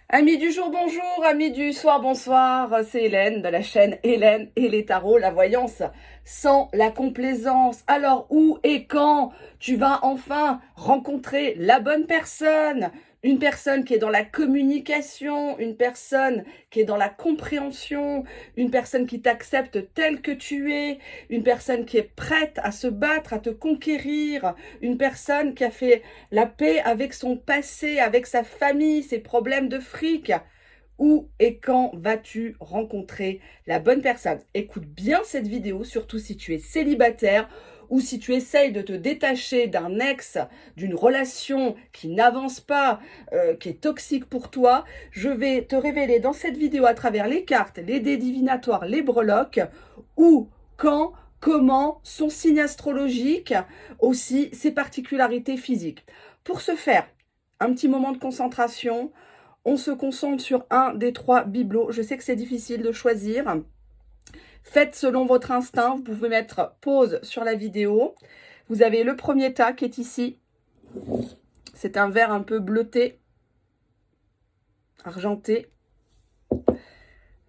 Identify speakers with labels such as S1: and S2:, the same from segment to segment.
S1: Amis du jour, bonjour, amis du soir, bonsoir, c'est Hélène de la chaîne Hélène et les tarots, la voyance sans la complaisance. Alors où et quand tu vas enfin rencontrer la bonne personne? Une personne qui est dans la communication, une personne qui est dans la compréhension, une personne qui t'accepte tel que tu es, une personne qui est prête à se battre, à te conquérir, une personne qui a fait la paix avec son passé, avec sa famille, ses problèmes de fric. Où et quand vas-tu rencontrer la bonne personne? Écoute bien cette vidéo, surtout si tu es célibataire ou si tu essayes de te détacher d'un ex, d'une relation qui n'avance pas, qui est toxique pour toi. Je vais te révéler dans cette vidéo à travers les cartes, les dés divinatoires, les breloques, où, quand, comment, son signe astrologique, aussi ses particularités physiques. Pour ce faire, un petit moment de concentration. On se concentre sur un des trois bibelots. Je sais que c'est difficile de choisir. Faites selon votre instinct. Vous pouvez mettre pause sur la vidéo. Vous avez le premier tas qui est ici. C'est un vert un peu bleuté, argenté.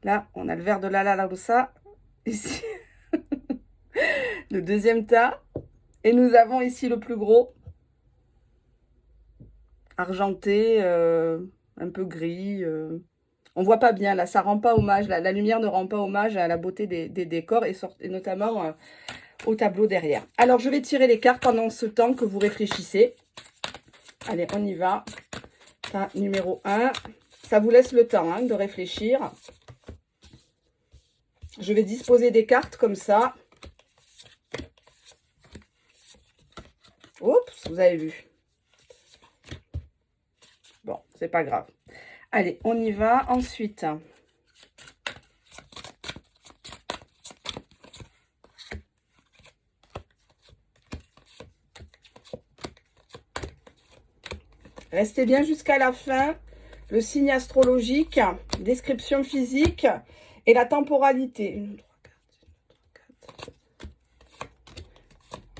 S1: Là, on a le vert de la Lalarosa. Ici, le deuxième tas. Et nous avons ici le plus gros, argenté, un peu gris. On voit pas bien, là, ça rend pas hommage, la lumière ne rend pas hommage à la beauté des décors et notamment au tableau derrière. Alors, je vais tirer les cartes pendant ce temps que vous réfléchissez. Allez, on y va. Tas numéro 1. Ça vous laisse le temps de réfléchir. Je vais disposer des cartes comme ça. Oups, vous avez vu. Bon, c'est pas grave. Allez, on y va. Ensuite, restez bien jusqu'à la fin. Le signe astrologique, description physique et la temporalité. 1, 3, 4, 5, 3,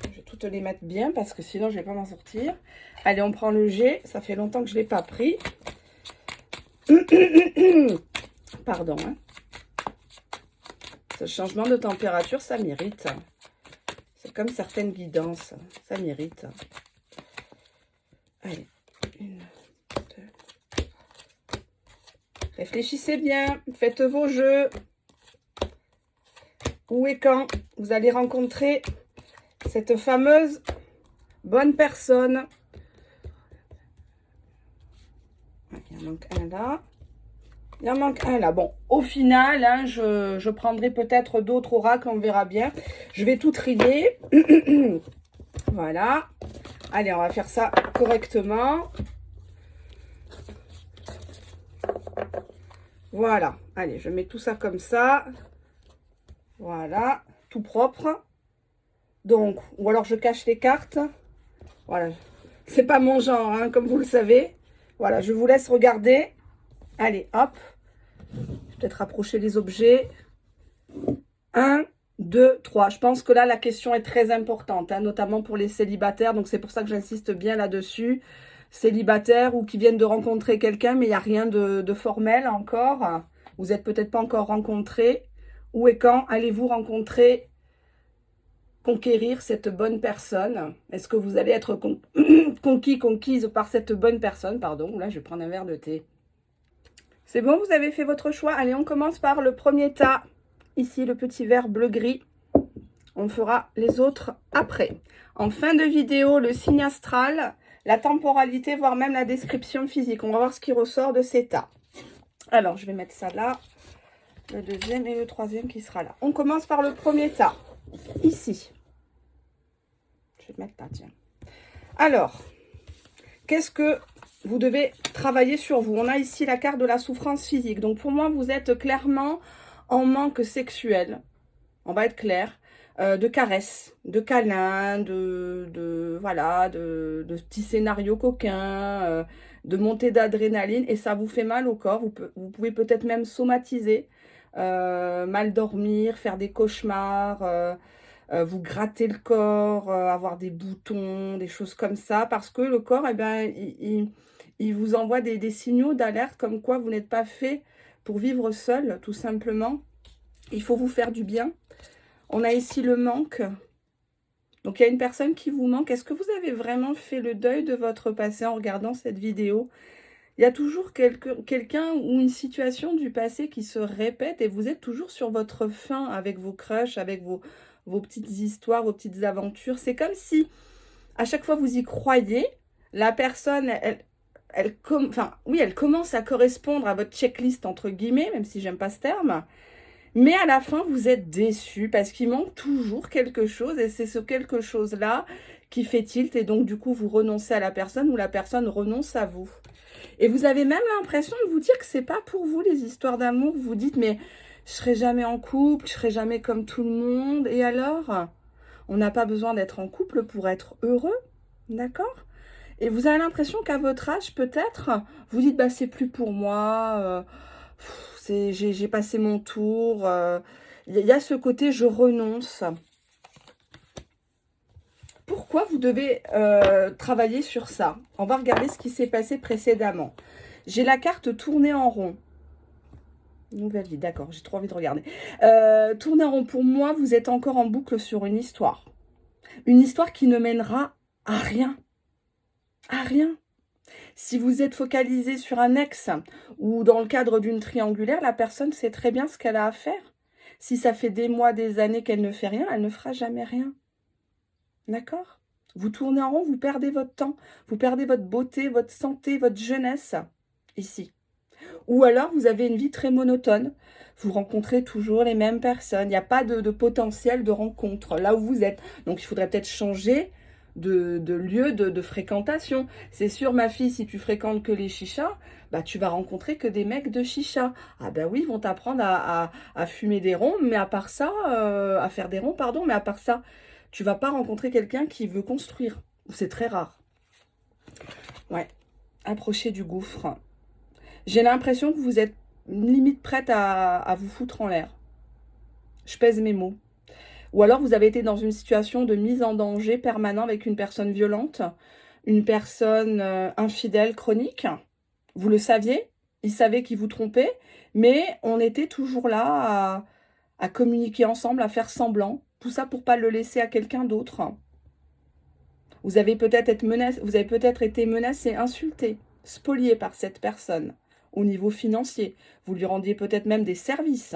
S1: 4. Je vais toutes les mettre bien parce que sinon je ne vais pas m'en sortir. Allez, on prend le G. Ça fait longtemps que je ne l'ai pas pris. Pardon. Ce changement de température, ça m'irrite. C'est comme certaines guidances. Ça m'irrite. Allez. 1, 2. Réfléchissez bien. Faites vos jeux. Où et quand vous allez rencontrer cette fameuse bonne personne. Il en manque un là. Il en manque un là. Bon, au final, je prendrai peut-être d'autres oracles, on verra bien. Je vais tout trier. Voilà. Allez, on va faire ça correctement. Voilà. Allez, je mets tout ça comme ça. Voilà. Tout propre. Donc, ou alors je cache les cartes. Voilà. C'est pas mon genre, comme vous le savez. Voilà, je vous laisse regarder. Allez, hop. Je vais peut-être rapprocher les objets. 1, 2, 3. Je pense que là, la question est très importante, notamment pour les célibataires. Donc, c'est pour ça que j'insiste bien là-dessus. Célibataires ou qui viennent de rencontrer quelqu'un, mais il n'y a rien de formel encore. Vous n'êtes peut-être pas encore rencontrés. Où et quand allez-vous rencontrer, conquérir cette bonne personne? Est-ce que vous allez être conquis, conquise par cette bonne personne? Pardon, là, je vais prendre un verre de thé. C'est bon, vous avez fait votre choix. Allez, on commence par le premier tas. Ici, le petit verre bleu-gris. On fera les autres après. En fin de vidéo, le signe astral, la temporalité, voire même la description physique. On va voir ce qui ressort de ces tas. Alors, je vais mettre ça là. Le deuxième et le troisième qui sera là. On commence par le premier tas. Ici. Je vais mettre là, tiens. Alors, qu'est-ce que vous devez travailler sur vous? On a ici la carte de la souffrance physique. Donc, pour moi, vous êtes clairement en manque sexuel. On va être clair. De caresses, de câlins, voilà, de petits scénarios coquins, de montée d'adrénaline. Et ça vous fait mal au corps. Vous pouvez peut-être même somatiser, mal dormir, faire des cauchemars, vous gratter le corps, avoir des boutons, des choses comme ça. Parce que le corps, eh ben, il vous envoie des signaux d'alerte comme quoi vous n'êtes pas fait pour vivre seul, tout simplement. Il faut vous faire du bien. On a ici le manque. Donc, il y a une personne qui vous manque. Est-ce que vous avez vraiment fait le deuil de votre passé en regardant cette vidéo? Il y a toujours quelqu'un ou une situation du passé qui se répète et vous êtes toujours sur votre faim avec vos crushs, avec vos petites histoires, vos petites aventures. C'est comme si, à chaque fois vous y croyez, la personne, elle commence à correspondre à votre checklist, entre guillemets, même si j'aime pas ce terme. Mais à la fin, vous êtes déçu parce qu'il manque toujours quelque chose et c'est ce quelque chose-là qui fait tilt et donc du coup, vous renoncez à la personne ou la personne renonce à vous. Et vous avez même l'impression de vous dire que c'est pas pour vous les histoires d'amour. Vous vous dites, mais je serai jamais en couple, je serai jamais comme tout le monde. Et alors, on n'a pas besoin d'être en couple pour être heureux, d'accord? Et vous avez l'impression qu'à votre âge, peut-être, vous dites, bah c'est plus pour moi, j'ai passé mon tour. Il y a ce côté, je renonce. Pourquoi vous devez travailler sur ça? On va regarder ce qui s'est passé précédemment. J'ai la carte tourner en rond. Nouvelle vie, d'accord, j'ai trop envie de regarder. Tourner en rond, pour moi, vous êtes encore en boucle sur une histoire. Une histoire qui ne mènera à rien. À rien. Si vous êtes focalisé sur un ex ou dans le cadre d'une triangulaire, la personne sait très bien ce qu'elle a à faire. Si ça fait des mois, des années qu'elle ne fait rien, elle ne fera jamais rien. D'accord? Vous tournez en rond, vous perdez votre temps, vous perdez votre beauté, votre santé, votre jeunesse, ici. Ou alors, vous avez une vie très monotone. Vous rencontrez toujours les mêmes personnes. Il n'y a pas de potentiel de rencontre là où vous êtes. Donc, il faudrait peut-être changer de lieu de fréquentation. C'est sûr, ma fille, si tu fréquentes que les chichas, bah, tu vas rencontrer que des mecs de chicha. Ah ben oui, ils vont t'apprendre à fumer des ronds, mais à part ça, à faire des ronds, pardon, mais à part ça, tu vas pas rencontrer quelqu'un qui veut construire. C'est très rare. Ouais, approchez du gouffre. J'ai l'impression que vous êtes limite prête à vous foutre en l'air. Je pèse mes mots. Ou alors vous avez été dans une situation de mise en danger permanent avec une personne violente, une personne infidèle chronique. Vous le saviez, il savait qu'il vous trompait, mais on était toujours là à communiquer ensemble, à faire semblant. Tout ça pour pas le laisser à quelqu'un d'autre. Vous avez peut-être été menacé, insulté, spolié par cette personne au niveau financier. Vous lui rendiez peut-être même des services.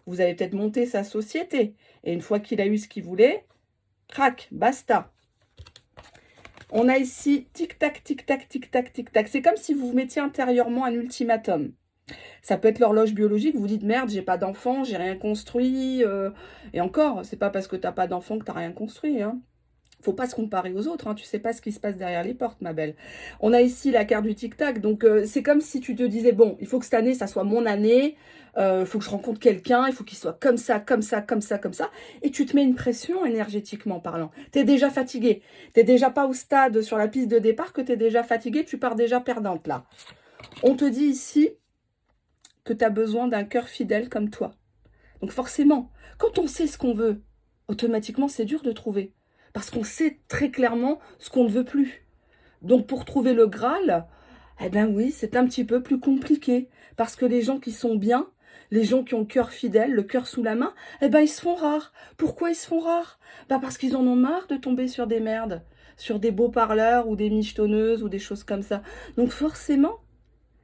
S1: Vous avez peut-être monté sa société. Et une fois qu'il a eu ce qu'il voulait, crac, basta. On a ici tic-tac, tic-tac, tic-tac, tic-tac. C'est comme si vous vous mettiez intérieurement un ultimatum. Ça peut être l'horloge biologique, vous dites merde, j'ai pas d'enfant, j'ai rien construit. Et encore, c'est pas parce que t'as pas d'enfant que t'as rien construit. Hein. Faut pas se comparer aux autres, hein. Tu sais pas ce qui se passe derrière les portes, ma belle. On a ici la carte du tic-tac, donc c'est comme si tu te disais, bon, il faut que cette année, ça soit mon année, il faut que je rencontre quelqu'un, il faut qu'il soit comme ça, comme ça, comme ça, comme ça, et tu te mets une pression énergétiquement parlant. Tu es déjà fatigué, tu déjà pas au stade sur la piste de départ que tu es déjà fatigué, tu pars déjà perdante là. On te dit ici que tu as besoin d'un cœur fidèle comme toi. Donc forcément, quand on sait ce qu'on veut, automatiquement, c'est dur de trouver. Parce qu'on sait très clairement ce qu'on ne veut plus. Donc pour trouver le Graal, eh bien oui, c'est un petit peu plus compliqué. Parce que les gens qui sont bien, les gens qui ont le cœur fidèle, le cœur sous la main, eh ben ils se font rares. Pourquoi ils se font rares? Bah parce qu'ils en ont marre de tomber sur des merdes, sur des beaux parleurs ou des michetonneuses ou des choses comme ça. Donc forcément,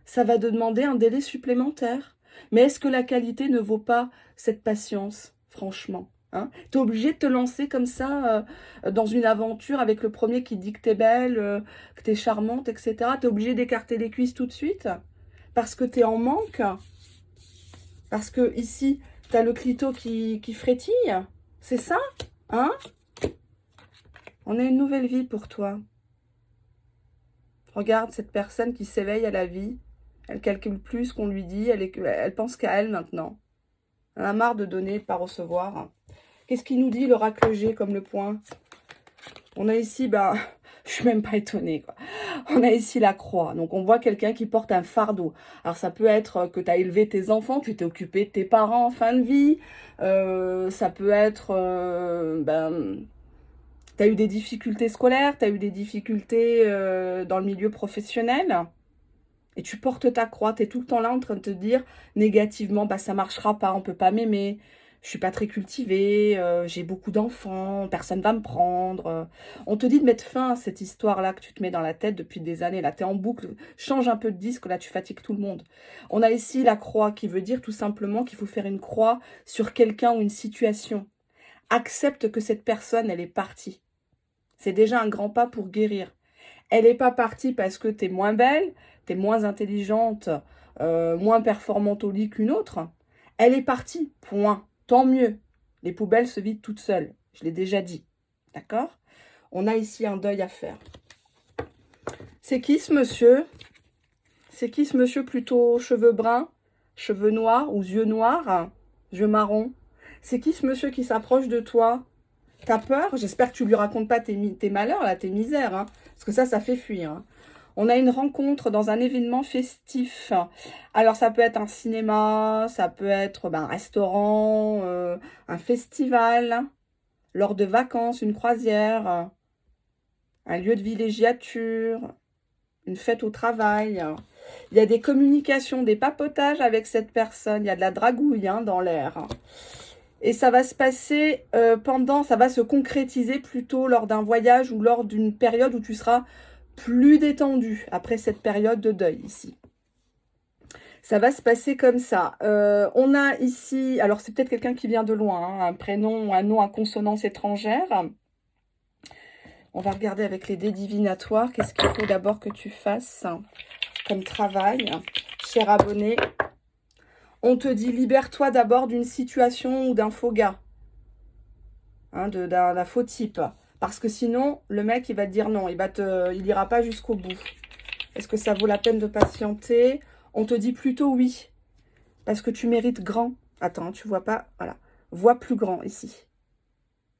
S1: ça va demander un délai supplémentaire. Mais est-ce que la qualité ne vaut pas cette patience, franchement? Hein, tu es obligé de te lancer comme ça dans une aventure avec le premier qui dit que t'es belle, que t'es charmante, etc. Tu es obligé d'écarter les cuisses tout de suite parce que tu es en manque. Parce que ici, tu as le clito qui frétille. C'est ça? Hein? On a une nouvelle vie pour toi. Regarde cette personne qui s'éveille à la vie. Elle calcule plus ce qu'on lui dit. Elle pense qu'à elle maintenant. Elle a marre de donner, de pas recevoir. Qu'est-ce qu'il nous dit, l'oracle G, comme le point? On a ici, ben, je suis même pas étonnée, quoi. On a ici la croix. Donc, on voit quelqu'un qui porte un fardeau. Alors, ça peut être que tu as élevé tes enfants, tu t'es occupé de tes parents en fin de vie. Ça peut être, tu as eu des difficultés scolaires, tu as eu des difficultés dans le milieu professionnel. Et tu portes ta croix, tu es tout le temps là en train de te dire négativement, bah ça marchera pas, on peut pas m'aimer, je suis pas très cultivée, j'ai beaucoup d'enfants, personne va me prendre. On te dit de mettre fin à cette histoire-là que tu te mets dans la tête depuis des années. Là, tu es en boucle, change un peu de disque, là tu fatigues tout le monde. On a ici la croix qui veut dire tout simplement qu'il faut faire une croix sur quelqu'un ou une situation. Accepte que cette personne, elle est partie. C'est déjà un grand pas pour guérir. Elle n'est pas partie parce que tu es moins belle, tu es moins intelligente, moins performante au lit qu'une autre. Elle est partie, point. Tant mieux. Les poubelles se vident toutes seules. Je l'ai déjà dit. D'accord? On a ici un deuil à faire. C'est qui ce monsieur? C'est qui ce monsieur plutôt cheveux bruns, cheveux noirs ou yeux noirs, yeux marrons? C'est qui ce monsieur qui s'approche de toi? T'as peur? J'espère que tu lui racontes pas tes malheurs, là, tes misères, hein, parce que ça fait fuir. Hein. On a une rencontre dans un événement festif. Alors, ça peut être un cinéma, ça peut être un restaurant, un festival, lors de vacances, une croisière, un lieu de villégiature, une fête au travail. Il y a des communications, des papotages avec cette personne. Il y a de la dragouille hein, dans l'air. Et ça va se passer ça va se concrétiser plutôt lors d'un voyage ou lors d'une période où tu seras plus détendu après cette période de deuil ici. Ça va se passer comme ça. On a ici, alors c'est peut-être quelqu'un qui vient de loin, hein, un prénom ou un nom à consonance étrangère. On va regarder avec les dés divinatoires. Qu'est-ce qu'il faut d'abord que tu fasses comme travail, cher abonné? On te dit, libère-toi d'abord d'une situation ou d'un faux gars, hein, d'un faux type. Parce que sinon, le mec, il va te dire non, il ira pas jusqu'au bout. Est-ce que ça vaut la peine de patienter? On te dit plutôt oui, parce que tu mérites grand. Attends, tu vois pas, voilà. Vois plus grand ici.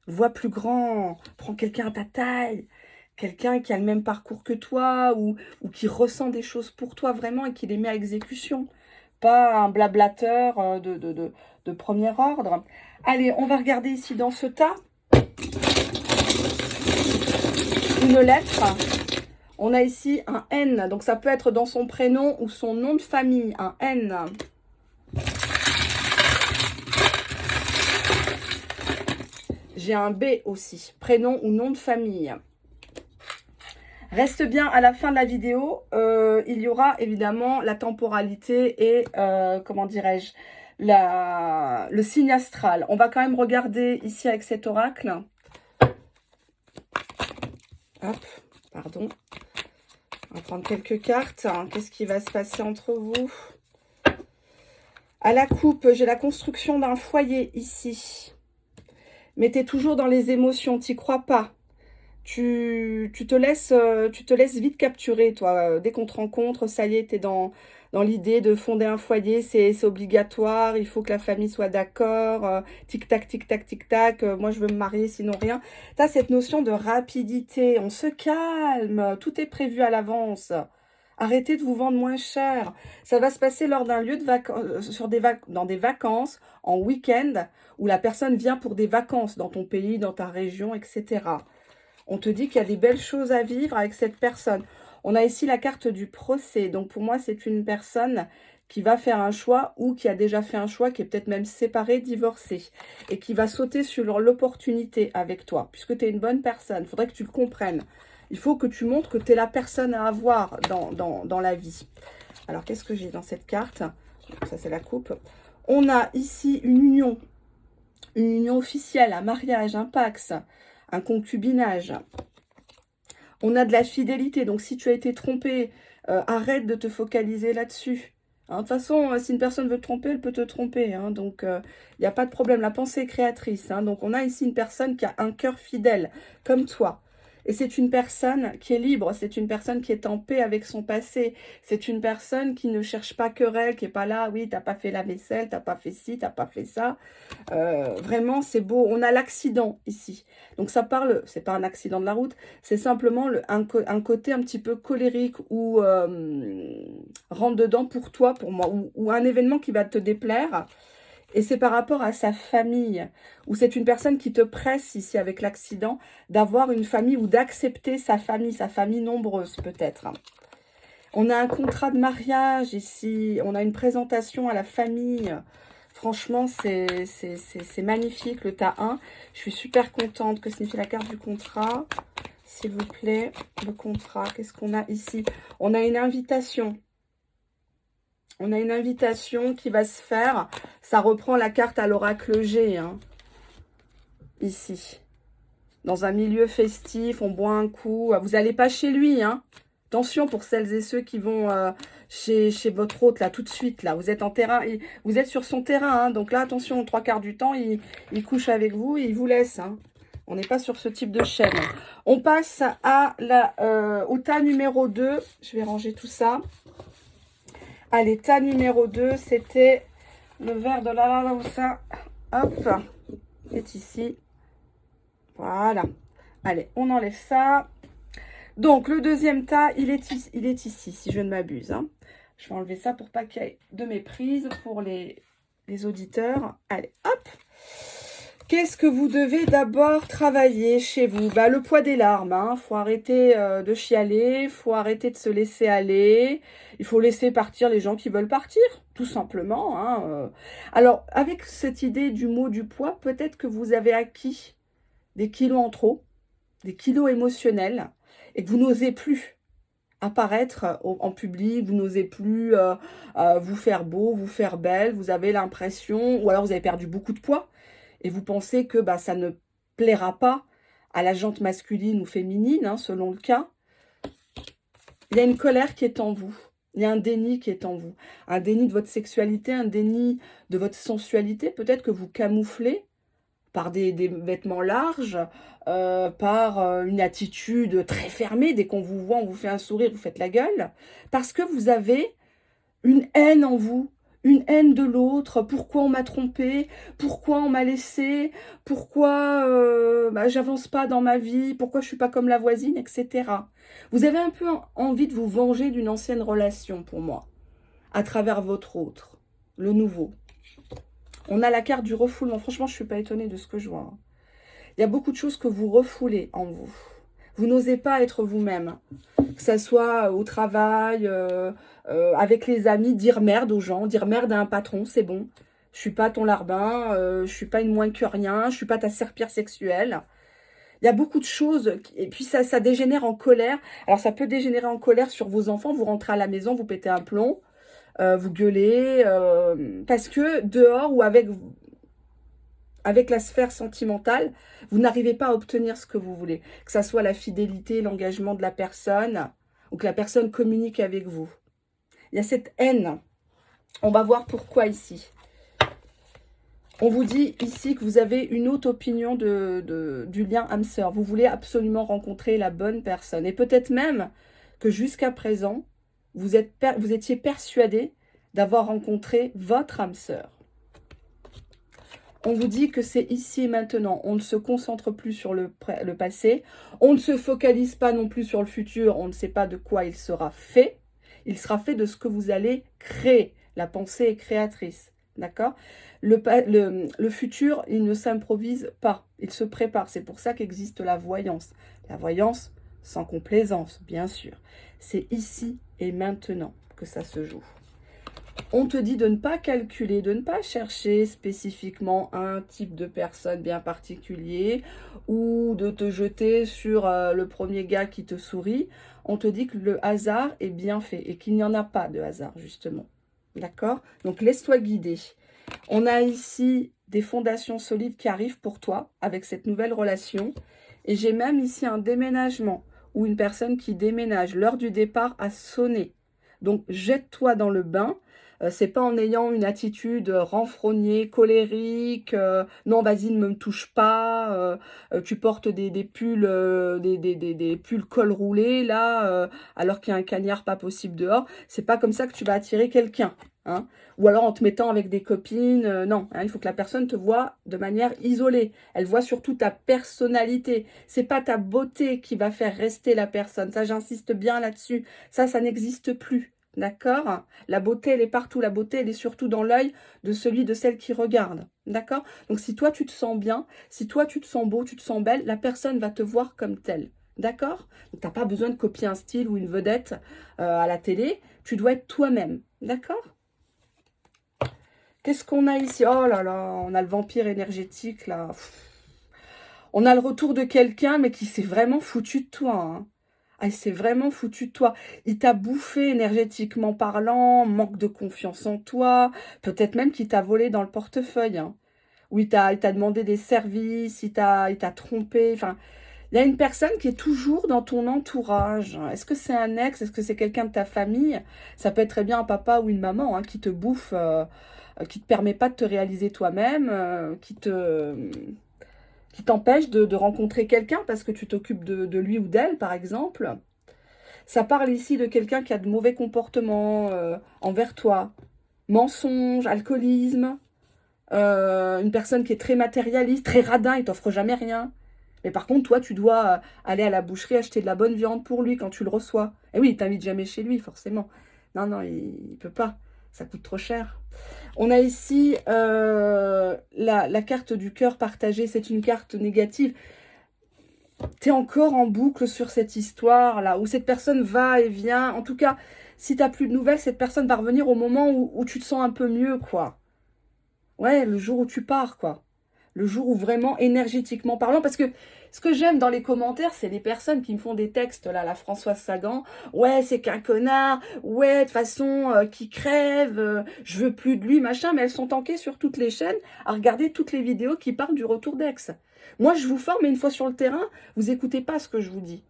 S1: Vois plus grand. Prends quelqu'un à ta taille. Quelqu'un qui a le même parcours que toi ou qui ressent des choses pour toi vraiment et qui les met à exécution. Pas un blablateur de premier ordre. Allez, on va regarder ici dans ce tas. Une lettre. On a ici un N. Donc, ça peut être dans son prénom ou son nom de famille. Un N. J'ai un B aussi. Prénom ou nom de famille. Reste bien à la fin de la vidéo. Il y aura évidemment la temporalité et, comment dirais-je, le signe astral. On va quand même regarder ici avec cet oracle. Hop, pardon. On va prendre quelques cartes. Qu'est-ce qui va se passer entre vous? À la coupe, j'ai la construction d'un foyer ici. Mais tu es toujours dans les émotions, tu n'y crois pas. Tu te laisses vite capturer, toi. Dès qu'on te rencontre, ça y est, tu es dans l'idée de fonder un foyer, c'est obligatoire, il faut que la famille soit d'accord, tic-tac, tic-tac, tic-tac, moi je veux me marier, sinon rien. Tu as cette notion de rapidité, on se calme, tout est prévu à l'avance. Arrêtez de vous vendre moins cher. Ça va se passer lors d'un lieu de vacances, dans des vacances, en week-end, où la personne vient pour des vacances dans ton pays, dans ta région, etc. On te dit qu'il y a des belles choses à vivre avec cette personne. On a ici la carte du procès. Donc, pour moi, c'est une personne qui va faire un choix ou qui a déjà fait un choix, qui est peut-être même séparée, divorcée. Et qui va sauter sur l'opportunité avec toi, puisque tu es une bonne personne. Il faudrait que tu le comprennes. Il faut que tu montres que tu es la personne à avoir dans la vie. Alors, qu'est-ce que j'ai dans cette carte? Ça, c'est la coupe. On a ici une union officielle, un mariage, un pax, un concubinage. On a de la fidélité. Donc, si tu as été trompé, arrête de te focaliser là-dessus. Hein, de toute façon, si une personne veut te tromper, elle peut te tromper. Hein, donc, il n'y a pas de problème. La pensée est créatrice. Hein, donc, on a ici une personne qui a un cœur fidèle, comme toi. Et c'est une personne qui est libre, c'est une personne qui est en paix avec son passé. C'est une personne qui ne cherche pas querelle, qui n'est pas là, oui, t'as pas fait la vaisselle, t'as pas fait ci, t'as pas fait ça. Vraiment, c'est beau. On a l'accident ici. Donc ça parle, c'est pas un accident de la route, c'est simplement un côté un petit peu colérique ou rentre dedans pour toi, pour moi, ou un événement qui va te déplaire. Et c'est par rapport à sa famille, où c'est une personne qui te presse ici avec l'accident, d'avoir une famille ou d'accepter sa famille nombreuse peut-être. On a un contrat de mariage ici. On a une présentation à la famille. Franchement, c'est magnifique, le tas 1. Je suis super contente. Que signifie la carte du contrat? S'il vous plaît, le contrat. Qu'est-ce qu'on a ici? On a une invitation. On a une invitation qui va se faire. Ça reprend la carte à l'oracle G. Hein, ici. Dans un milieu festif, on boit un coup. Vous n'allez pas chez lui, hein. Attention pour celles et ceux qui vont chez votre hôte, là, tout de suite, là. Vous êtes en terrain, vous êtes sur son terrain, hein. Donc là, attention, 3/4 du temps, il couche avec vous et il vous laisse, hein. On n'est pas sur ce type de chaîne. On passe à au tas numéro 2. Je vais ranger tout ça. Allez, tas numéro 2, c'était le verre de la ça. Hop, c'est ici. Voilà. Allez, on enlève ça. Donc, le deuxième tas, il est ici, si je ne m'abuse. Hein. Je vais enlever ça pour pas qu'il y ait de méprise pour les auditeurs. Allez, hop. Qu'est-ce que vous devez d'abord travailler chez vous? Bah, le poids des larmes. Hein. Faut arrêter de chialer. Faut arrêter de se laisser aller. Il faut laisser partir les gens qui veulent partir, tout simplement. Hein. Alors, avec cette idée du mot du poids, peut-être que vous avez acquis des kilos en trop, des kilos émotionnels, et que vous n'osez plus apparaître en public, vous n'osez plus vous faire beau, vous faire belle, vous avez l'impression, ou alors vous avez perdu beaucoup de poids, et vous pensez que bah, ça ne plaira pas à la jante masculine ou féminine, hein, selon le cas. Il y a une colère qui est en vous, il y a un déni qui est en vous, un déni de votre sexualité, un déni de votre sensualité, peut-être que vous camouflez par des vêtements larges, par une attitude très fermée. Dès qu'on vous voit, on vous fait un sourire, vous faites la gueule. Parce que vous avez une haine en vous, une haine de l'autre. Pourquoi on m'a trompé? Pourquoi on m'a laissé? Pourquoi bah, j'avance pas dans ma vie? Pourquoi je suis pas comme la voisine, etc. Vous avez un peu envie de vous venger d'une ancienne relation, pour moi, à travers votre autre, le nouveau. On a la carte du refoulement. Franchement, je ne suis pas étonnée de ce que je vois. Hein. Il y a beaucoup de choses que vous refoulez en vous. Vous n'osez pas être vous-même. Que ça soit au travail, avec les amis, dire merde aux gens, dire merde à un patron, c'est bon. Je suis pas ton larbin, je suis pas une moins que rien, je suis pas ta serpillère sexuelle. Il y a beaucoup de choses, et puis ça dégénère en colère. Alors ça peut dégénérer en colère sur vos enfants, vous rentrez à la maison, vous pétez un plomb. Vous gueulez, parce que dehors ou avec la sphère sentimentale, vous n'arrivez pas à obtenir ce que vous voulez. Que ça soit la fidélité, l'engagement de la personne, ou que la personne communique avec vous. Il y a cette haine. On va voir pourquoi ici. On vous dit ici que vous avez une haute opinion du lien âme-sœur. Vous voulez absolument rencontrer la bonne personne. Et peut-être même que jusqu'à présent, vous étiez persuadé d'avoir rencontré votre âme sœur. On vous dit que c'est ici et maintenant. On ne se concentre plus sur le passé. On ne se focalise pas non plus sur le futur. On ne sait pas de quoi il sera fait. Il sera fait de ce que vous allez créer. La pensée est créatrice. D'accord ? Le futur, il ne s'improvise pas. Il se prépare. C'est pour ça qu'existe la voyance. La voyance sans complaisance, bien sûr. C'est ici et maintenant que ça se joue. On te dit de ne pas calculer, de ne pas chercher spécifiquement un type de personne bien particulier ou de te jeter sur le premier gars qui te sourit. On te dit que le hasard est bien fait et qu'il n'y en a pas de hasard, justement. D'accord? Donc, laisse-toi guider. On a ici des fondations solides qui arrivent pour toi avec cette nouvelle relation. Et j'ai même ici un déménagement ou une personne qui déménage. L'heure du départ a sonné. Donc, jette-toi dans le bain. C'est pas en ayant une attitude renfrognée, colérique, non vas-y ne me touche pas, tu portes des pulls, des pulls col roulé là, alors qu'il y a un cagnard pas possible dehors. C'est pas comme ça que tu vas attirer quelqu'un. Hein. Ou alors en te mettant avec des copines, non, hein, il faut que la personne te voie de manière isolée. Elle voit surtout ta personnalité. C'est pas ta beauté qui va faire rester la personne. Ça, j'insiste bien là-dessus. Ça n'existe plus. D'accord? La beauté, elle est partout. La beauté, elle est surtout dans l'œil de celui, de celle qui regarde. D'accord? Donc, si toi, tu te sens bien, si toi, tu te sens beau, tu te sens belle, la personne va te voir comme telle. D'accord? Donc, tu n'as pas besoin de copier un style ou une vedette à la télé. Tu dois être toi-même. D'accord? Qu'est-ce qu'on a ici? Oh là là, on a le vampire énergétique, là. On a le retour de quelqu'un, mais qui s'est vraiment foutu de toi, hein. Ah, il s'est vraiment foutu de toi. Il t'a bouffé énergétiquement parlant, manque de confiance en toi. Peut-être même qu'il t'a volé dans le portefeuille, hein. Ou il t'a demandé des services, il t'a trompé. Enfin, il y a une personne qui est toujours dans ton entourage. Est-ce que c'est un ex? Est-ce que c'est quelqu'un de ta famille? Ça peut être très bien un papa ou une maman, hein, qui te bouffe, qui te permet pas de te réaliser toi-même, qui t'empêche de rencontrer quelqu'un parce que tu t'occupes de lui ou d'elle, par exemple. Ça parle ici de quelqu'un qui a de mauvais comportements envers toi. Mensonge, alcoolisme, une personne qui est très matérialiste, très radin, il t'offre jamais rien. Mais par contre, toi, tu dois aller à la boucherie acheter de la bonne viande pour lui quand tu le reçois. Et oui, il t'invite jamais chez lui, forcément. Non, non, il peut pas. Ça coûte trop cher. On a ici la carte du cœur partagé. C'est une carte négative. Tu es encore en boucle sur cette histoire-là, où cette personne va et vient. En tout cas, si tu n'as plus de nouvelles, cette personne va revenir au moment où tu te sens un peu mieux, quoi. Ouais, le jour où tu pars, quoi. Le jour où vraiment, énergétiquement parlant, parce que ce que j'aime dans les commentaires, c'est les personnes qui me font des textes, là, la Françoise Sagan. Ouais, c'est qu'un connard. Ouais, de toute façon, qui crève. Je veux plus de lui, machin. Mais elles sont tankées sur toutes les chaînes à regarder toutes les vidéos qui parlent du retour d'ex. Moi, je vous forme, mais une fois sur le terrain, vous écoutez pas ce que je vous dis.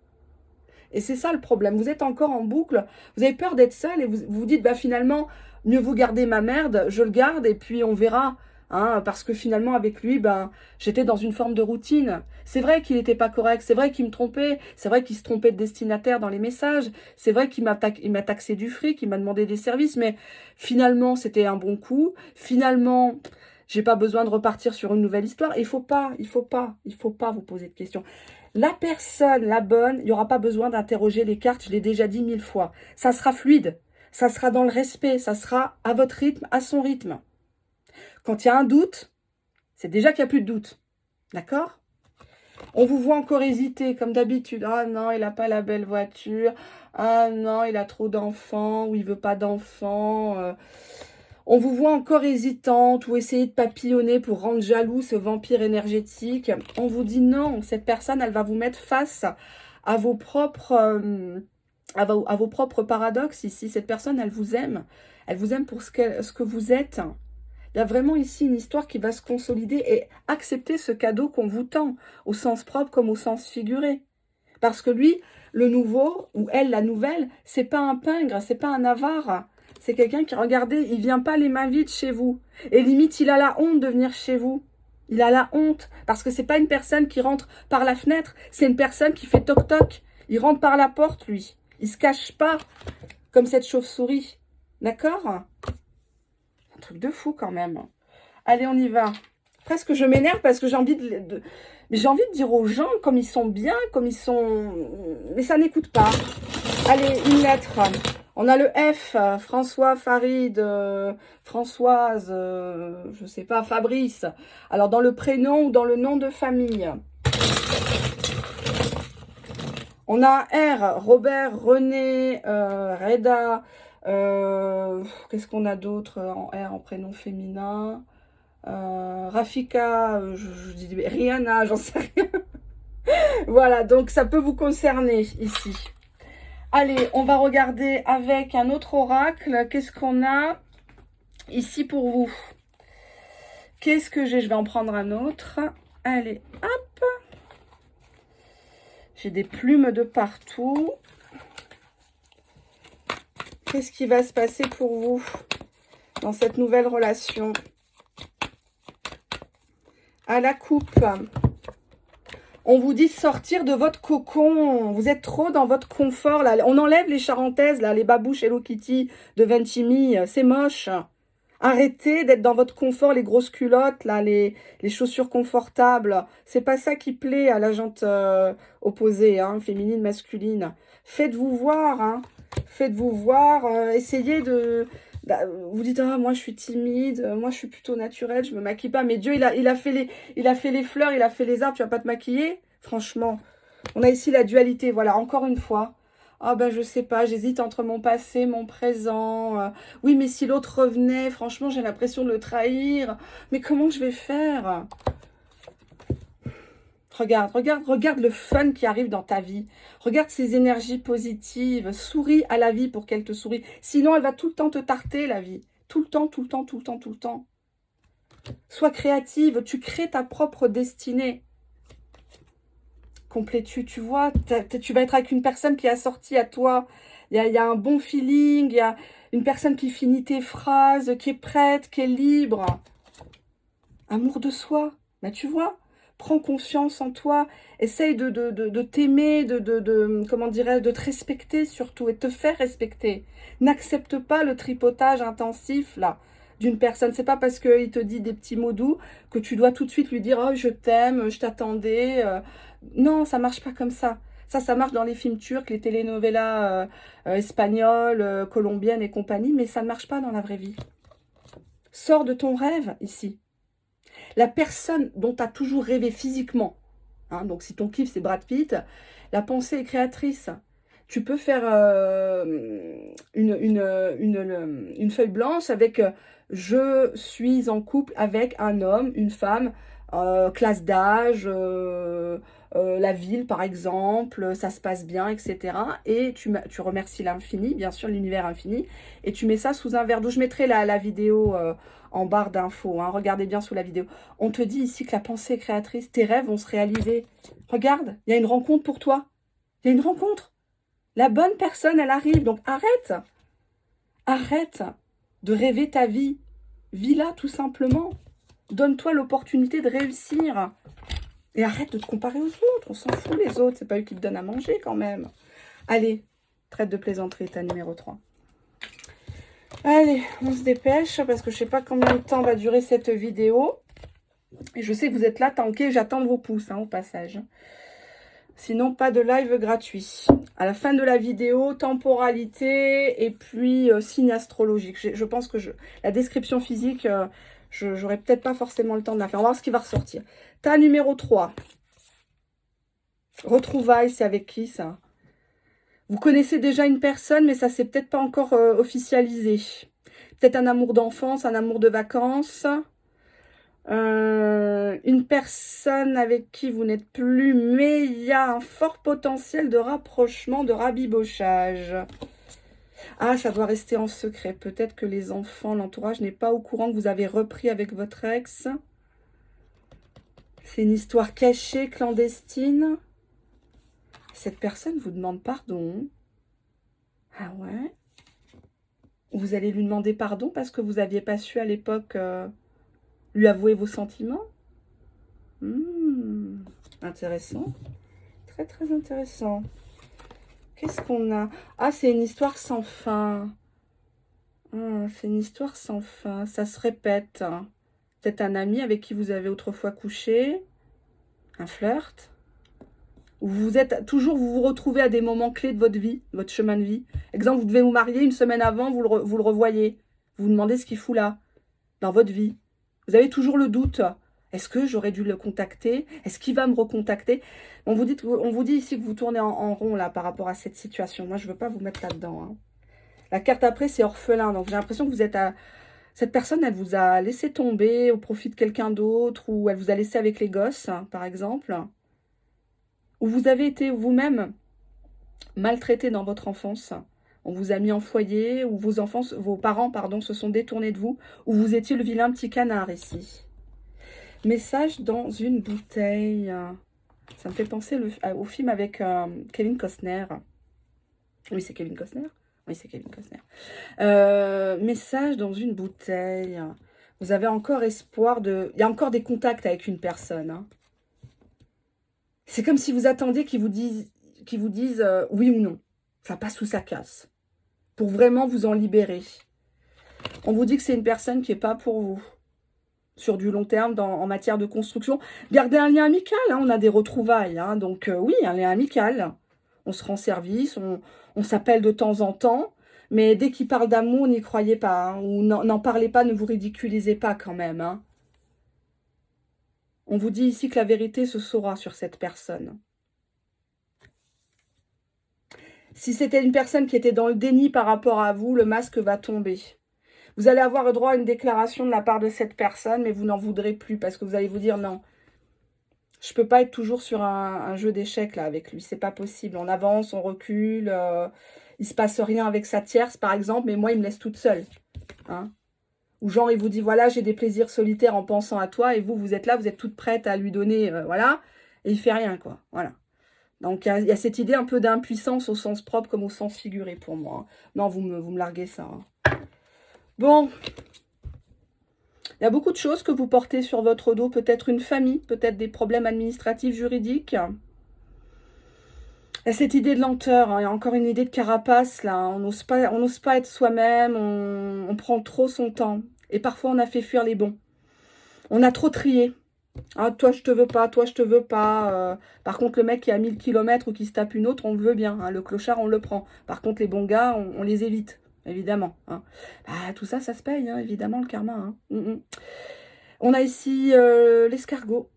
S1: Et c'est ça le problème. Vous êtes encore en boucle. Vous avez peur d'être seul et vous vous dites, bah finalement, mieux vous garder ma merde, je le garde et puis on verra. Hein, parce que finalement, avec lui, ben, j'étais dans une forme de routine. C'est vrai qu'il n'était pas correct, c'est vrai qu'il me trompait, c'est vrai qu'il se trompait de destinataire dans les messages, c'est vrai qu'il m'a taxé du fric, il m'a demandé des services, mais finalement, c'était un bon coup. Finalement, j'ai pas besoin de repartir sur une nouvelle histoire. Il faut pas vous poser de questions. La personne, la bonne, il n'y aura pas besoin d'interroger les cartes, je l'ai déjà dit 1000 fois. Ça sera fluide, ça sera dans le respect, ça sera à votre rythme, à son rythme. Quand il y a un doute, c'est déjà qu'il n'y a plus de doute. D'accord? On vous voit encore hésiter, comme d'habitude. Ah non, il n'a pas la belle voiture. Ah non, il a trop d'enfants ou il veut pas d'enfants. On vous voit encore hésitante ou essayer de papillonner pour rendre jaloux ce vampire énergétique. On vous dit non, cette personne, elle va vous mettre face à vos propres, à vos propres paradoxes ici. Cette personne, elle vous aime. Elle vous aime pour ce que vous êtes. Il y a vraiment ici une histoire qui va se consolider et accepter ce cadeau qu'on vous tend, au sens propre comme au sens figuré. Parce que lui, le nouveau, ou elle, la nouvelle, c'est pas un pingre, c'est pas un avare. C'est quelqu'un qui, regardez, il vient pas les mains vides chez vous. Et limite, il a la honte de venir chez vous. Il a la honte. Parce que c'est pas une personne qui rentre par la fenêtre, c'est une personne qui fait toc-toc. Il rentre par la porte, lui. Il se cache pas, comme cette chauve-souris. D'accord ? Truc de fou quand même. Allez, on y va. Presque je m'énerve parce que j'ai envie j'ai envie de dire aux gens comme ils sont bien, comme ils sont... Mais ça n'écoute pas. Allez, une lettre. On a le F, François, Farid, Françoise, je sais pas, Fabrice. Alors, dans le prénom ou dans le nom de famille. On a un R, Robert, René, Reda. Qu'est-ce qu'on a d'autre en R, en prénom féminin? Rafika, je dis Rihanna, j'en sais rien. Voilà, donc ça peut vous concerner ici. Allez, on va regarder avec un autre oracle. Qu'est-ce qu'on a ici pour vous? Qu'est-ce que j'ai? Je vais en prendre un autre. Allez, hop. J'ai des plumes de partout. Qu'est-ce qui va se passer pour vous dans cette nouvelle relation? À la coupe. On vous dit sortir de votre cocon. Vous êtes trop dans votre confort. Là. On enlève les charentaises, là, les babouches Hello Kitty de Ventimille. C'est moche. Arrêtez d'être dans votre confort, les grosses culottes, là, les chaussures confortables. C'est pas ça qui plaît à la jante opposée, hein, féminine, masculine. Faites-vous voir, hein. Faites-vous voir. Essayez de... Vous dites, ah, moi je suis timide, moi je suis plutôt naturelle, je me maquille pas. Mais Dieu, il a fait les fleurs, il a fait les arbres, tu vas pas te maquiller? Franchement, On a ici la dualité, voilà, encore une fois. Ah ben je sais pas, j'hésite entre mon passé, mon présent. Oui, mais si l'autre revenait, franchement, j'ai l'impression de le trahir. Mais comment je vais faire? Regarde, regarde, regarde le fun qui arrive dans ta vie. Regarde ces énergies positives. Souris à la vie pour qu'elle te sourie. Sinon, elle va tout le temps te tarter, la vie. Tout le temps, tout le temps, tout le temps, tout le temps. Sois créative, tu crées ta propre destinée. Complétude, tu vois, tu vas être avec une personne qui est assortie à toi. Il y a un bon feeling, il y a une personne qui finit tes phrases, qui est prête, qui est libre. Amour de soi, ben, tu vois, prends confiance en toi, essaye de t'aimer, comment dirais-je, de te respecter surtout et de te faire respecter. N'accepte pas le tripotage intensif, là, d'une personne. C'est pas parce qu'il te dit des petits mots doux que tu dois tout de suite lui dire « Oh, je t'aime, je t'attendais. » Non, ça marche pas comme ça. Ça marche dans les films turcs, les telenovelas espagnoles, colombiennes et compagnie, mais ça ne marche pas dans la vraie vie. Sors de ton rêve, ici. La personne dont tu as toujours rêvé physiquement, hein, donc si ton kiff c'est Brad Pitt, la pensée est créatrice. Tu peux faire une feuille blanche avec je suis en couple avec un homme, une femme, classe d'âge, la ville par exemple, ça se passe bien, etc. Et tu remercies l'infini, bien sûr l'univers infini, et tu mets ça sous un verre d'eau. Je mettrai la vidéo en barre d'infos, hein, regardez bien sous la vidéo. On te dit ici que la pensée est créatrice, tes rêves vont se réaliser. Regarde, il y a une rencontre pour toi. Il y a une rencontre. La bonne personne, elle arrive. Donc arrête. Arrête de rêver ta vie. Vis-la tout simplement. Donne-toi l'opportunité de réussir. Et arrête de te comparer aux autres. On s'en fout les autres. C'est pas eux qui te donnent à manger quand même. Allez, traite de plaisanterie, ta numéro 3. Allez, on se dépêche parce que je sais pas combien de temps va durer cette vidéo. Et je sais que vous êtes là, tanké, j'attends vos pouces hein, au passage. Sinon, pas de live gratuit. À la fin de la vidéo, temporalité et puis signe astrologique. Je pense que la description physique, j'aurais peut-être pas forcément le temps de la faire. On va voir ce qui va ressortir. Ta numéro 3. Retrouvailles, c'est avec qui ça? Vous connaissez déjà une personne, mais ça s'est peut-être pas encore officialisé. Peut-être un amour d'enfance, un amour de vacances. Une personne avec qui vous n'êtes plus, mais il y a un fort potentiel de rapprochement, de rabibochage. Ah, ça doit rester en secret. Peut-être que les enfants, l'entourage n'est pas au courant que vous avez repris avec votre ex. C'est une histoire cachée, clandestine. Cette personne vous demande pardon. Ah ouais? Vous allez lui demander pardon parce que vous n'aviez pas su à l'époque lui avouer vos sentiments? Intéressant. Très, très intéressant. Qu'est-ce qu'on a? Ah, c'est une histoire sans fin. Ah, c'est une histoire sans fin. Ça se répète. Peut-être un ami avec qui vous avez autrefois couché. Un flirt. Vous êtes toujours, vous vous retrouvez à des moments clés de votre vie, votre chemin de vie. Exemple, vous devez vous marier une semaine avant, vous le revoyez. Vous vous demandez ce qu'il fout là, dans votre vie. Vous avez toujours le doute. Est-ce que j'aurais dû le contacter? Est-ce qu'il va me recontacter? On vous dit ici que vous tournez en rond là par rapport à cette situation. Moi, je ne veux pas vous mettre là-dedans. Hein. La carte après, c'est orphelin. Donc, j'ai l'impression que vous êtes à... Cette personne, elle vous a laissé tomber au profit de quelqu'un d'autre ou elle vous a laissé avec les gosses, hein, par exemple. Ou vous avez été vous-même maltraité dans votre enfance. On vous a mis en foyer ou vos parents, pardon, se sont détournés de vous ou vous étiez le vilain petit canard ici. Message dans une bouteille. Ça me fait penser au film avec Kevin Costner. Oui, c'est Kevin Costner. Oui, c'est Kevin Costner. Message dans une bouteille. Vous avez encore espoir de... Il y a encore des contacts avec une personne. Hein. C'est comme si vous attendiez qu'ils vous disent oui ou non. Ça passe ou ça casse. Pour vraiment vous en libérer. On vous dit que c'est une personne qui n'est pas pour vous. Sur du long terme, en matière de construction. Gardez un lien amical, hein, on a des retrouvailles. Hein, donc oui, un lien amical. On se rend service, on s'appelle de temps en temps. Mais dès qu'il parle d'amour, n'y croyez pas. Hein, ou n'en parlez pas, ne vous ridiculisez pas quand même. Hein. On vous dit ici que la vérité se saura sur cette personne. Si c'était une personne qui était dans le déni par rapport à vous, le masque va tomber. Vous allez avoir le droit à une déclaration de la part de cette personne, mais vous n'en voudrez plus parce que vous allez vous dire non. Je ne peux pas être toujours sur un jeu d'échecs là avec lui, c'est pas possible. On avance, on recule, il se passe rien avec sa tierce par exemple, mais moi il me laisse toute seule. Hein. Ou genre il vous dit voilà j'ai des plaisirs solitaires en pensant à toi et vous vous êtes là, vous êtes toute prête à lui donner, voilà, et il fait rien quoi, voilà. Donc il y a cette idée un peu d'impuissance au sens propre comme au sens figuré pour moi. Hein. Non vous me larguez ça. Hein. Bon. Il y a beaucoup de choses que vous portez sur votre dos, peut-être une famille, peut-être des problèmes administratifs, juridiques. Il y a cette idée de lenteur, hein. Il y a encore une idée de carapace, là. On n'ose pas être soi-même, on prend trop son temps. Et parfois, on a fait fuir les bons. On a trop trié. Ah, toi, je te veux pas, toi, je te veux pas. Par contre, le mec qui a 1000 km ou qui se tape une autre, on le veut bien. Hein. Le clochard, on le prend. Par contre, les bons gars, on les évite. Évidemment. Hein. Bah, tout ça, ça se paye, hein, évidemment, le karma. Hein. On a ici l'escargot.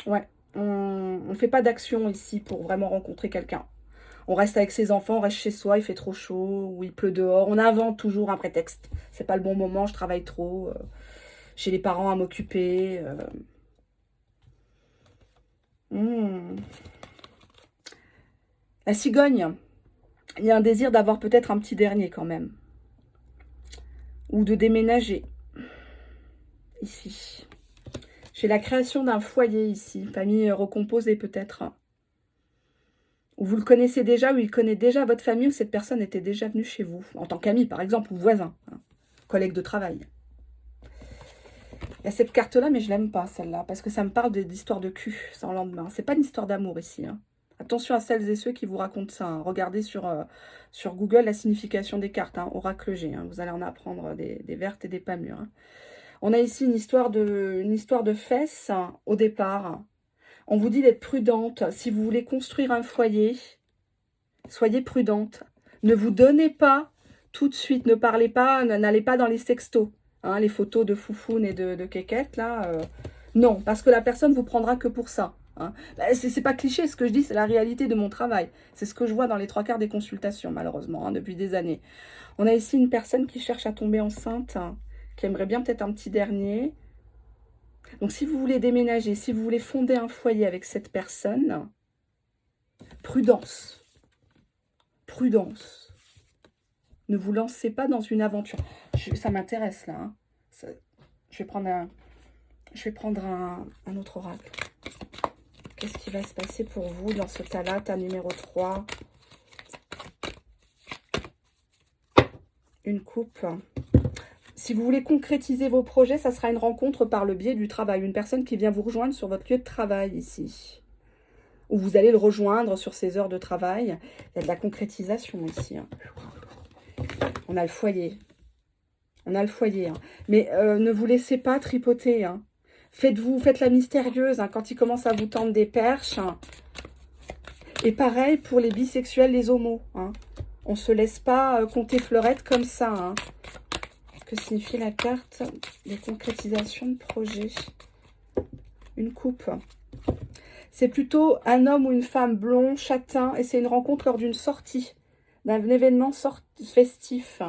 S1: Ouais, on ne fait pas d'action ici pour vraiment rencontrer quelqu'un. On reste avec ses enfants, on reste chez soi, il fait trop chaud, ou il pleut dehors. On invente toujours un prétexte. C'est pas le bon moment, je travaille trop. J'ai les parents à m'occuper. La cigogne. Il y a un désir d'avoir peut-être un petit dernier quand même. Ou de déménager. Ici. J'ai la création d'un foyer ici. Famille recomposée peut-être. Ou vous le connaissez déjà, ou il connaît déjà votre famille, ou cette personne était déjà venue chez vous. En tant qu'ami par exemple, ou voisin. Hein, collègue de travail. Il y a cette carte-là, mais je l'aime pas celle-là. Parce que ça me parle d'histoires de cul sans lendemain. C'est pas une histoire d'amour ici. Hein. Attention à celles et ceux qui vous racontent ça. Hein. Regardez sur Google la signification des cartes. Hein. Oracle G. Hein. Vous allez en apprendre des vertes et des pas mûres. Hein. On a ici une histoire de fesses hein, au départ. On vous dit d'être prudente. Si vous voulez construire un foyer, soyez prudente. Ne vous donnez pas tout de suite. Ne parlez pas, n'allez pas dans les sextos. Hein, les photos de foufounes et de kékettes, là. Non, parce que la personne vous prendra que pour ça. Hein. C'est pas cliché ce que je dis, c'est la réalité de mon travail. C'est ce que je vois dans les 3/4 des consultations, malheureusement, hein, depuis des années. On a ici une personne qui cherche à tomber enceinte, hein, qui aimerait bien peut-être un petit dernier. Donc, si vous voulez déménager, si vous voulez fonder un foyer avec cette personne, prudence. Prudence. Ne vous lancez pas dans une aventure. Ça m'intéresse, là. Hein. Je vais prendre un autre oracle. Qu'est-ce qui va se passer pour vous dans ce cas-là, tas numéro 3? Une coupe. Si vous voulez concrétiser vos projets, ça sera une rencontre par le biais du travail. Une personne qui vient vous rejoindre sur votre lieu de travail ici. Ou vous allez le rejoindre sur ses heures de travail. Il y a de la concrétisation ici. Hein. On a le foyer. On a le foyer. Hein. Mais ne vous laissez pas tripoter. Hein. Faites la mystérieuse hein, quand il commence à vous tendre des perches. Hein. Et pareil pour les bisexuels, les homos. Hein. On ne se laisse pas compter fleurette comme ça. Hein. Que signifie la carte de concrétisation de projet? Une coupe. C'est plutôt un homme ou une femme blond, châtain, et c'est une rencontre lors d'une sortie, d'un événement festif.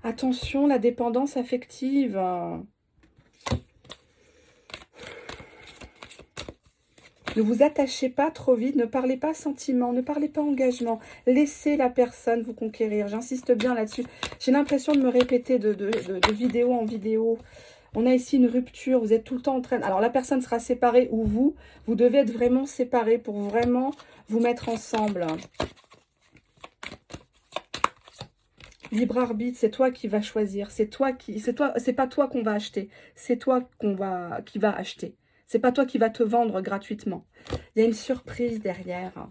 S1: Attention, la dépendance affective. Ne vous attachez pas trop vite, ne parlez pas sentiment, ne parlez pas engagement. Laissez la personne vous conquérir. J'insiste bien là-dessus. J'ai l'impression de me répéter de vidéo en vidéo. On a ici une rupture, vous êtes tout le temps en train... Alors la personne sera séparée ou vous devez être vraiment séparés pour vraiment vous mettre ensemble. Libre arbitre, c'est toi qui vas choisir. C'est pas toi qu'on va acheter. C'est toi qui va acheter. C'est pas toi qui va te vendre gratuitement. Il y a une surprise derrière.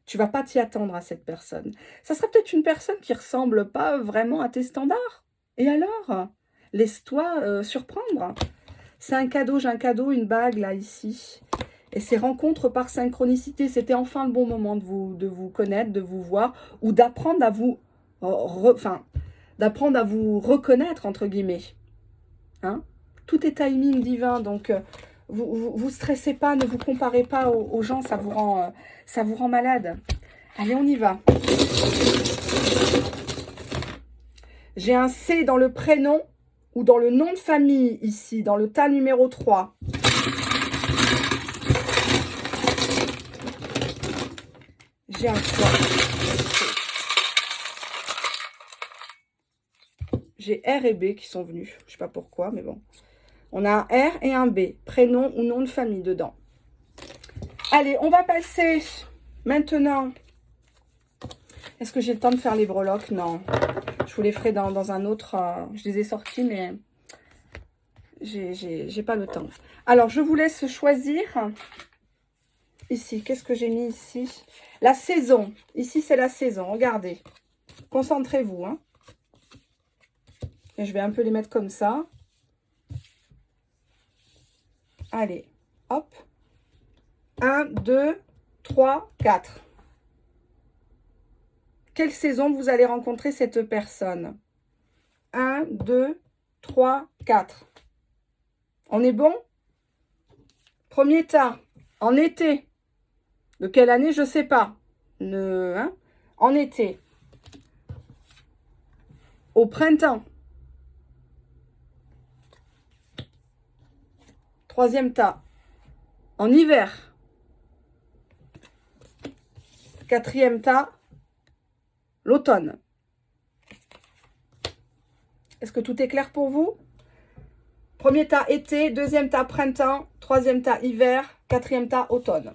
S1: Tu vas pas t'y attendre à cette personne. Ça sera peut-être une personne qui ressemble pas vraiment à tes standards. Et alors, laisse-toi surprendre. C'est un cadeau, j'ai un cadeau, une bague là, ici. Et ces rencontres par synchronicité, c'était enfin le bon moment de vous connaître, de vous voir, ou d'apprendre à vous... d'apprendre à vous reconnaître, entre guillemets. Hein? Tout est timing divin, donc vous stressez pas, ne vous comparez pas aux gens, ça vous rend malade. Allez, on y va. J'ai un C dans le prénom ou dans le nom de famille ici, dans le tas numéro 3. J'ai un quoi? J'ai R et B qui sont venus. Je sais pas pourquoi, mais bon. On a un R et un B. Prénom ou nom de famille dedans. Allez, on va passer maintenant. Est-ce que j'ai le temps de faire les breloques? Non. Je vous les ferai dans un autre. Je les ai sortis, mais j'ai pas le temps. Alors, je vous laisse choisir. Ici, qu'est-ce que j'ai mis ici? La saison. Ici, c'est la saison. Regardez. Concentrez-vous. Hein. Et je vais un peu les mettre comme ça. Allez. Hop. 1, 2, 3, 4. Quelle saison vous allez rencontrer cette personne? 1, 2, 3, 4. On est bon? Premier tas. En été. De quelle année, je ne sais pas. En été. Au printemps. Troisième tas. En hiver. Quatrième tas. L'automne. Est-ce que tout est clair pour vous? Premier tas été, deuxième tas printemps, troisième tas hiver, quatrième tas automne.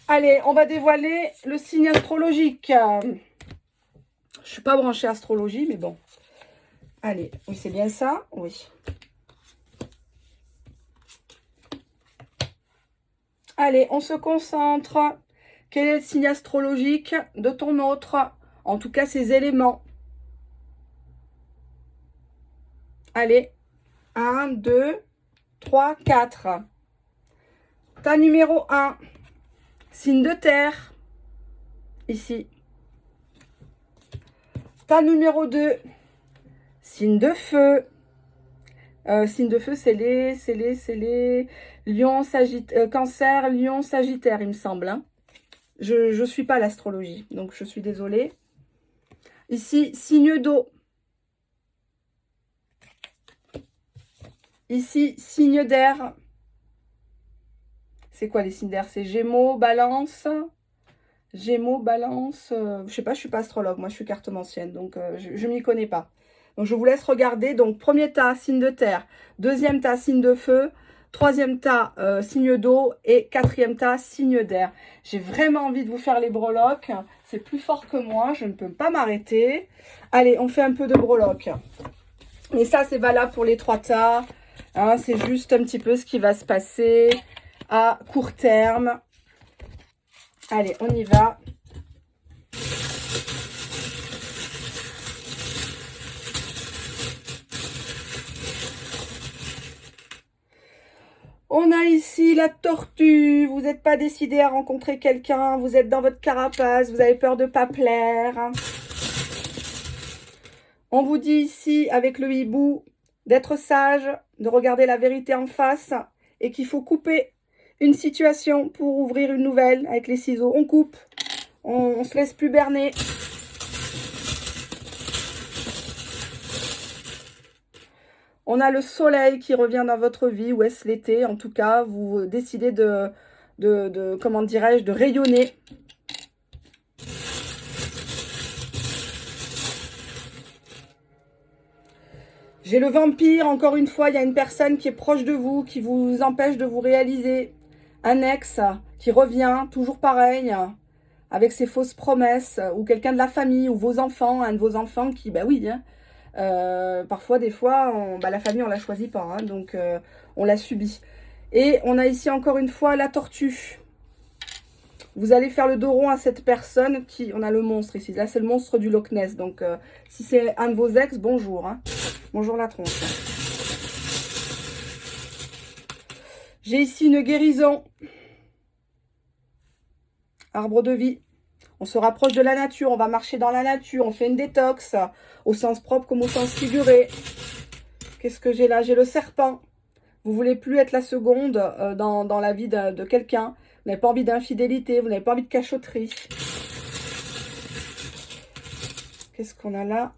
S1: Allez, on va dévoiler le signe astrologique. Je ne suis pas branchée astrologie, mais bon. Allez, oui, c'est bien ça, oui. Allez, on se concentre. Quel est le signe astrologique de ton autre? En tout cas, ses éléments. Allez, 1, 2, 3, 4. Tas numéro 1, signe de terre, ici. Tas numéro 2, signe de feu. Signe de feu, c'est les Lion, Sagittaire, Cancer, Lion, Sagittaire, il me semble. Hein. Je ne suis pas l'astrologie, donc je suis désolée. Ici, signe d'eau. Ici, signe d'air. C'est quoi les signes d'air? C'est Gémeaux, Balance. Gémeaux, Balance. Je sais pas, je suis pas astrologue. Moi, je suis cartomancienne, donc je m'y connais pas. Donc, je vous laisse regarder. Donc, premier tas, signe de terre. Deuxième tas, signe de feu. Troisième tas, signe d'eau. Et quatrième tas, signe d'air. J'ai vraiment envie de vous faire les breloques. C'est plus fort que moi. Je ne peux pas m'arrêter. Allez, on fait un peu de breloques. Et ça, c'est valable pour les 3 tas. Hein, c'est juste un petit peu ce qui va se passer à court terme. Allez, on y va. On a ici la tortue. Vous n'êtes pas décidé à rencontrer quelqu'un. Vous êtes dans votre carapace. Vous avez peur de ne pas plaire. On vous dit ici, avec le hibou, d'être sage, de regarder la vérité en face et qu'il faut couper une situation pour ouvrir une nouvelle avec les ciseaux. On coupe, on se laisse plus berner. On a le soleil qui revient dans votre vie, ou est-ce l'été? En tout cas, vous décidez comment dirais-je, de rayonner. J'ai le vampire, encore une fois, il y a une personne qui est proche de vous, qui vous empêche de vous réaliser. Un ex qui revient, toujours pareil, avec ses fausses promesses, ou quelqu'un de la famille, ou vos enfants, un de vos enfants qui, bah oui, hein, parfois, des fois, la famille, on ne la choisit pas, hein, donc on la subit. Et on a ici, encore une fois, la tortue. Vous allez faire le dos rond à cette personne qui... On a le monstre ici. Là, c'est le monstre du Loch Ness. Donc, si c'est un de vos ex, bonjour. Hein. Bonjour la tronche. J'ai ici une guérison. Arbre de vie. On se rapproche de la nature. On va marcher dans la nature. On fait une détox. Au sens propre comme au sens figuré. Qu'est-ce que j'ai là? J'ai le serpent. Vous voulez plus être la seconde dans la vie de quelqu'un. Vous n'avez pas envie d'infidélité, vous n'avez pas envie de cachotterie. Qu'est-ce qu'on a là?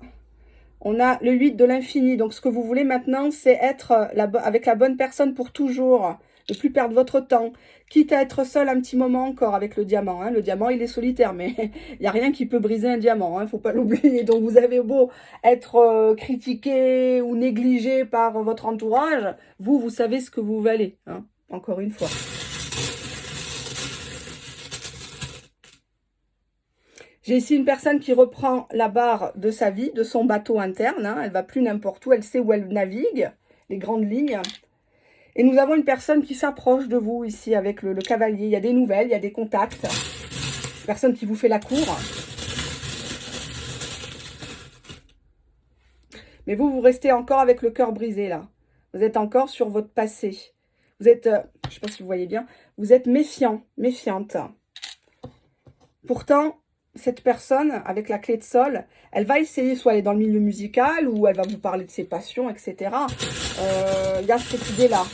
S1: On a le 8 de l'infini. Donc, ce que vous voulez maintenant, c'est être avec la bonne personne pour toujours. Ne plus perdre votre temps. Quitte à être seul un petit moment encore avec le diamant. Hein. Le diamant, il est solitaire, mais il n'y a rien qui peut briser un diamant. Il ne faut pas l'oublier. Donc, vous avez beau être critiqué ou négligé par votre entourage. Vous savez ce que vous valez. Hein. Encore une fois. J'ai ici une personne qui reprend la barre de sa vie, de son bateau interne. Hein. Elle va plus n'importe où, elle sait où elle navigue, les grandes lignes. Et nous avons une personne qui s'approche de vous ici avec le cavalier. Il y a des nouvelles, il y a des contacts. Personne qui vous fait la cour. Mais vous restez encore avec le cœur brisé là. Vous êtes encore sur votre passé. Vous êtes, je ne sais pas si vous voyez bien, vous êtes méfiant, méfiante. Pourtant, cette personne, avec la clé de sol, elle va essayer, soit elle est dans le milieu musical, ou elle va vous parler de ses passions, etc. Il y a cette idée-là.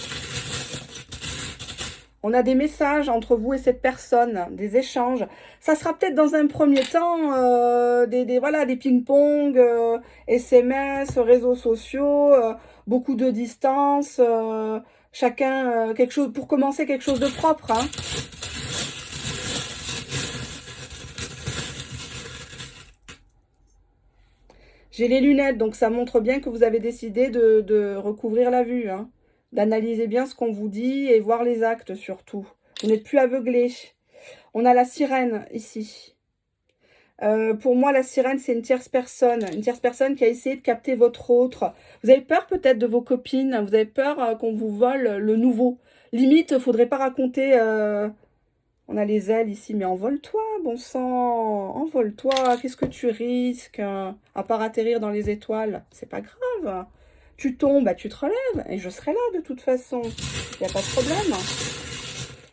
S1: On a des messages entre vous et cette personne, des échanges. Ça sera peut-être dans un premier temps des ping-pong, SMS, réseaux sociaux, beaucoup de distance, chacun quelque chose pour commencer quelque chose de propre. Hein. J'ai les lunettes, donc ça montre bien que vous avez décidé de recouvrir la vue, hein, d'analyser bien ce qu'on vous dit et voir les actes surtout. Vous n'êtes plus aveuglé. On a la sirène ici. Pour moi, la sirène, c'est une tierce personne qui a essayé de capter votre autre. Vous avez peur peut-être de vos copines, vous avez peur qu'on vous vole le nouveau. Limite, il ne faudrait pas raconter... On a les ailes ici, mais envole-toi, bon sang, envole-toi, qu'est-ce que tu risques, hein, à part atterrir dans les étoiles, c'est pas grave. Tu tombes, bah, tu te relèves, et je serai là de toute façon, il n'y a pas de problème.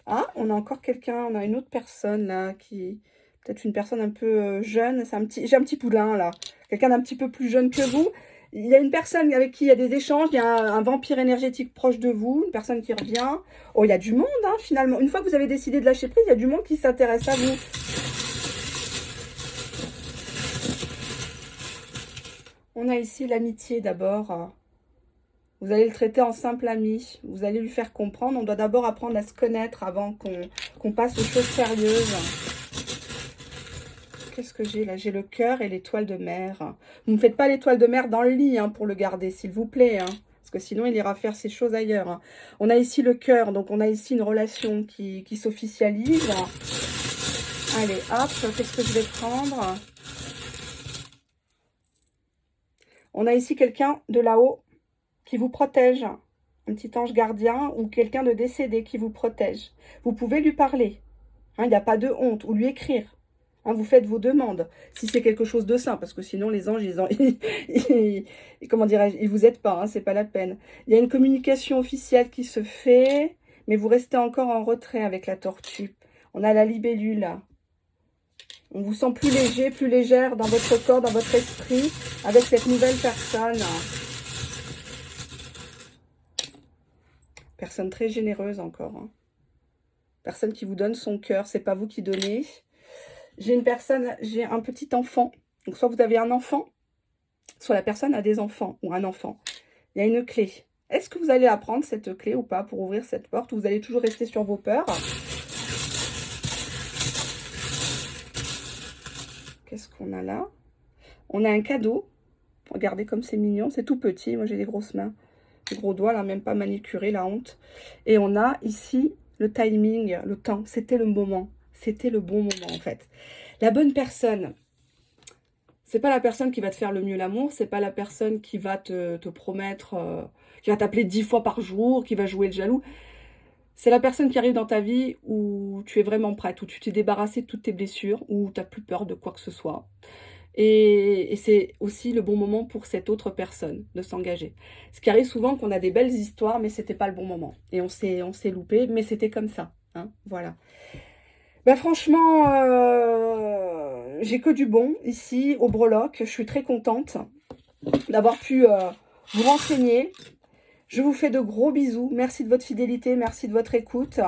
S1: Ah, on a encore quelqu'un, on a une autre personne là, peut-être une personne un peu jeune, j'ai un petit poulain là, quelqu'un d'un petit peu plus jeune que vous. Il y a une personne avec qui il y a des échanges, il y a un vampire énergétique proche de vous, une personne qui revient. Oh, il y a du monde, hein, finalement. Une fois que vous avez décidé de lâcher prise, il y a du monde qui s'intéresse à vous. On a ici l'amitié d'abord. Vous allez le traiter en simple ami. Vous allez lui faire comprendre. On doit d'abord apprendre à se connaître avant qu'on passe aux choses sérieuses. Qu'est-ce que j'ai là? J'ai le cœur et l'étoile de mer. Vous ne faites pas l'étoile de mer dans le lit hein, pour le garder, s'il vous plaît. Hein, parce que sinon, il ira faire ses choses ailleurs. Hein. On a ici le cœur, donc on a ici une relation qui s'officialise. Allez, hop, qu'est-ce que je vais prendre? On a ici quelqu'un de là-haut qui vous protège. Un petit ange gardien ou quelqu'un de décédé qui vous protège. Vous pouvez lui parler. Hein, il n'y a pas de honte. Ou lui écrire. Hein, vous faites vos demandes, si c'est quelque chose de sain, parce que sinon les anges, comment dirais-je, ils vous aident pas, hein, c'est pas la peine. Il y a une communication officielle qui se fait, mais vous restez encore en retrait avec la tortue. On a la libellule. On vous sent plus léger, plus légère dans votre corps, dans votre esprit, avec cette nouvelle personne. Personne très généreuse encore. Hein. Personne qui vous donne son cœur, c'est pas vous qui donnez. J'ai un petit enfant. Donc, soit vous avez un enfant, soit la personne a des enfants ou un enfant. Il y a une clé. Est-ce que vous allez la prendre, cette clé, ou pas, pour ouvrir cette porte, ou vous allez toujours rester sur vos peurs? Qu'est-ce qu'on a là? On a un cadeau. Regardez comme c'est mignon. C'est tout petit. Moi, j'ai des grosses mains. Des gros doigts, là, même pas manicurés, la honte. Et on a ici le timing, le temps. C'était le moment. C'était le bon moment, en fait. La bonne personne, c'est pas la personne qui va te faire le mieux l'amour, c'est pas la personne qui va te promettre, qui va t'appeler 10 fois par jour, qui va jouer le jaloux. C'est la personne qui arrive dans ta vie où tu es vraiment prête, où tu t'es débarrassé de toutes tes blessures, où tu n'as plus peur de quoi que ce soit. Et c'est aussi le bon moment pour cette autre personne de s'engager. Ce qui arrive souvent qu'on a des belles histoires, mais c'était pas le bon moment. Et on s'est loupé, mais c'était comme ça. Hein, voilà. Ben franchement, j'ai que du bon ici au breloque. Je suis très contente d'avoir pu vous renseigner. Je vous fais de gros bisous. Merci de votre fidélité, merci de votre écoute.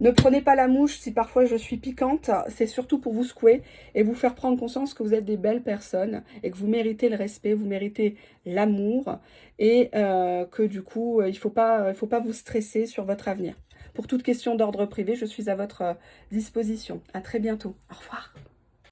S1: Ne prenez pas la mouche si parfois je suis piquante. C'est surtout pour vous secouer et vous faire prendre conscience que vous êtes des belles personnes et que vous méritez le respect, vous méritez l'amour et que du coup, il faut pas vous stresser sur votre avenir. Pour toute question d'ordre privé, je suis à votre disposition. À très bientôt. Au revoir.